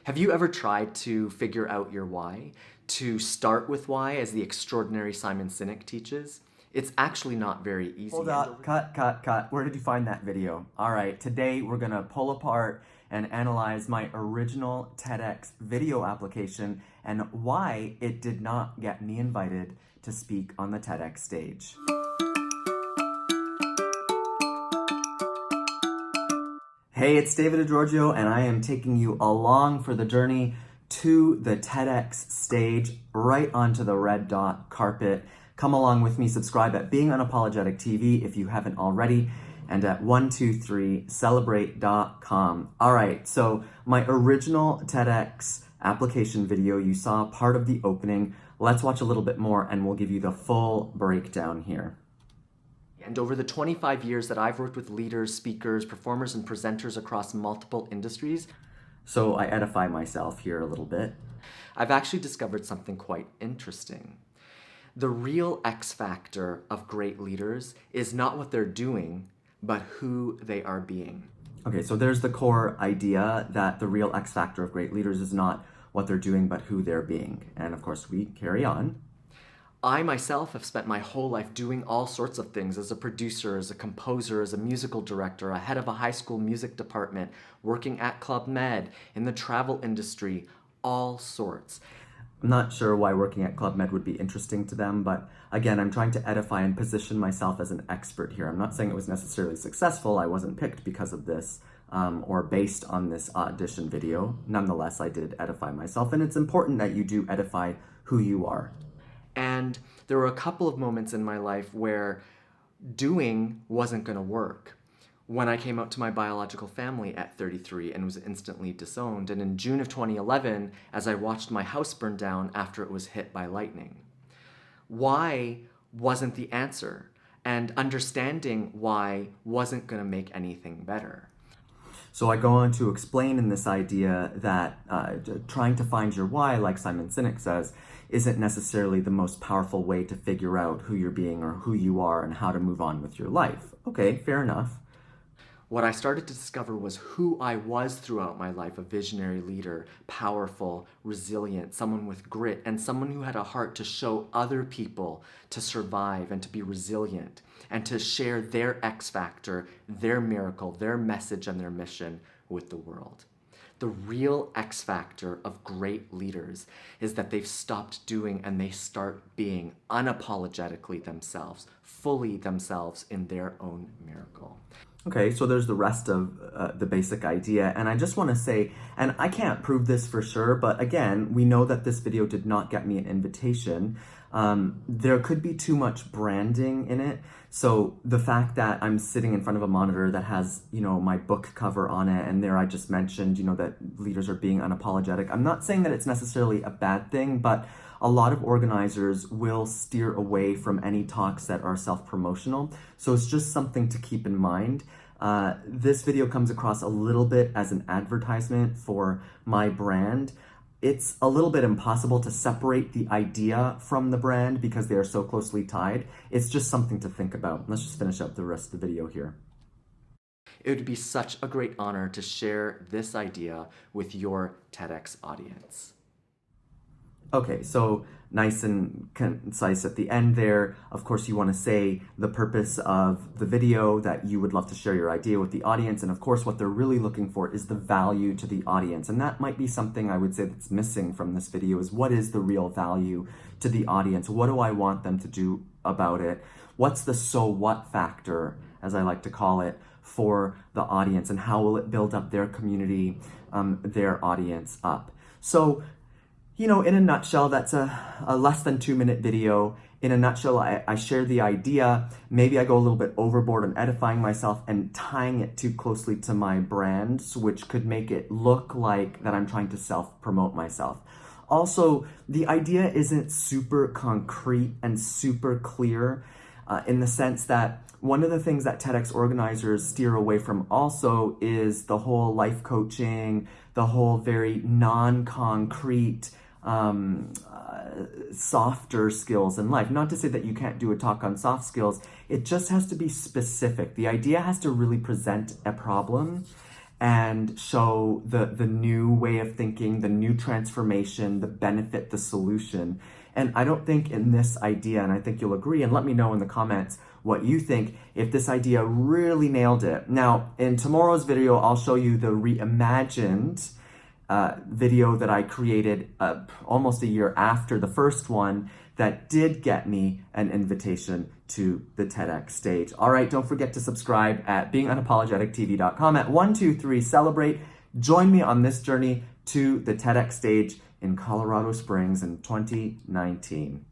Have you ever tried to figure out your why? To start with why, as the extraordinary Simon Sinek teaches? It's actually not very easy. Hold up, cut. Where did you find that video? All right, today we're gonna pull apart and analyze my original TEDx video application and why it did not get me invited to speak on the TEDx stage. Hey, it's Davide Di Giorgio, and I am taking you along for the journey to the TEDx stage, right onto the red dot carpet. Come along with me, subscribe at Being UNapologetic TV if you haven't already, and at 123celebrate.com. All right, so my original TEDx application video, you saw part of the opening. Let's watch a little bit more and we'll give you the full breakdown here. And over the 25 years that I've worked with leaders, speakers, performers, and presenters across multiple industries, so I edify myself here a little bit. I've actually discovered something quite interesting. The real X factor of great leaders is not what they're doing, but who they are being. Okay, so there's the core idea that the real X factor of great leaders is not what they're doing, but who they're being. And of course, we carry on. I myself have spent my whole life doing all sorts of things as a producer, as a composer, as a musical director, a head of a high school music department, working at Club Med, in the travel industry, all sorts. I'm not sure why working at Club Med would be interesting to them, but again, I'm trying to edify and position myself as an expert here. I'm not saying it was necessarily successful. I wasn't picked because of this or based on this audition video. Nonetheless, I did edify myself, and it's important that you do edify who you are. And there were a couple of moments in my life where doing wasn't going to work. When I came out to my biological family at 33 and was instantly disowned, and in June of 2011, as I watched my house burn down after it was hit by lightning. Why wasn't the answer, and understanding why wasn't going to make anything better. So I go on to explain in this idea that trying to find your why, like Simon Sinek says, isn't necessarily the most powerful way to figure out who you're being or who you are and how to move on with your life. Okay, fair enough. What I started to discover was who I was throughout my life, a visionary leader, powerful, resilient, someone with grit, and someone who had a heart to show other people to survive and to be resilient and to share their X factor, their miracle, their message, and their mission with the world. The real X factor of great leaders is that they've stopped doing and they start being unapologetically themselves, fully themselves in their own miracle. Okay, so there's the rest of the basic idea, and I just want to say, and I can't prove this for sure, but again, we know that this video did not get me an invitation. There could be too much branding in it, so the fact that I'm sitting in front of a monitor that has, my book cover on it, and there I just mentioned, that leaders are being unapologetic. I'm not saying that it's necessarily a bad thing, but a lot of organizers will steer away from any talks that are self-promotional. So it's just something to keep in mind. This video comes across a little bit as an advertisement for my brand. It's a little bit impossible to separate the idea from the brand because they are so closely tied. It's just something to think about. Let's just finish up the rest of the video here. It would be such a great honor to share this idea with your TEDx audience. Okay, so nice and concise at the end there. Of course, you want to say the purpose of the video, that you would love to share your idea with the audience. And of course, what they're really looking for is the value to the audience. And that might be something I would say that's missing from this video is what is the real value to the audience? What do I want them to do about it? What's the so what factor, as I like to call it, for the audience? And how will it build up their community, their audience up? So, in a nutshell, that's a less than 2-minute video. In a nutshell, I share the idea. Maybe I go a little bit overboard on edifying myself and tying it too closely to my brand, which could make it look like that I'm trying to self-promote myself. Also, the idea isn't super concrete and super clear in the sense that one of the things that TEDx organizers steer away from also is the whole life coaching, the whole very non-concrete softer skills in life. Not to say that you can't do a talk on soft skills, it just has to be specific. The idea has to really present a problem and show the new way of thinking, the new transformation, the benefit, the solution. And I don't think in this idea, and I think you'll agree, and let me know in the comments what you think, if this idea really nailed it. Now, in tomorrow's video, I'll show you the reimagined video that I created almost a year after the first one that did get me an invitation to the TEDx stage. All right, don't forget to subscribe at beingunapologetictv.com at 123 Celebrate. Join me on this journey to the TEDx stage in Colorado Springs in 2019.